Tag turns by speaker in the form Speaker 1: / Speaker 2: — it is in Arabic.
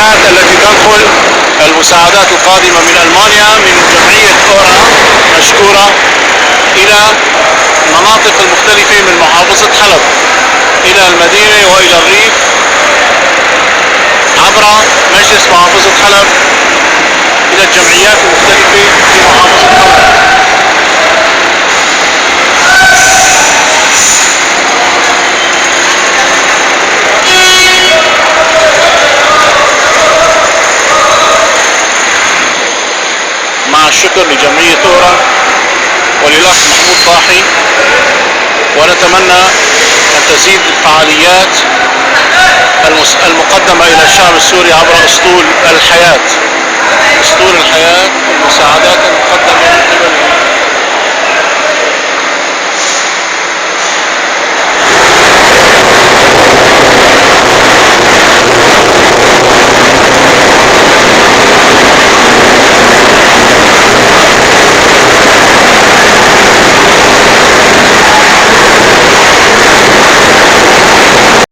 Speaker 1: الجمعيات التي تنقل المساعدات القادمة من ألمانيا من جمعية أورا مشكورة إلى المناطق المختلفة من محافظة حلب إلى المدينة وإلى الريف عبر مجلس محافظة حلب إلى الجمعيات المختلفة في محافظة حلب. مع الشكر لجمعية أورا وللأخ محمود طاحي، ونتمنى أن تزيد الفعاليات المقدمة إلى الشعب السوري عبر أسطول الحياة، أسطول الحياة، المساعدات المقدمة من قبل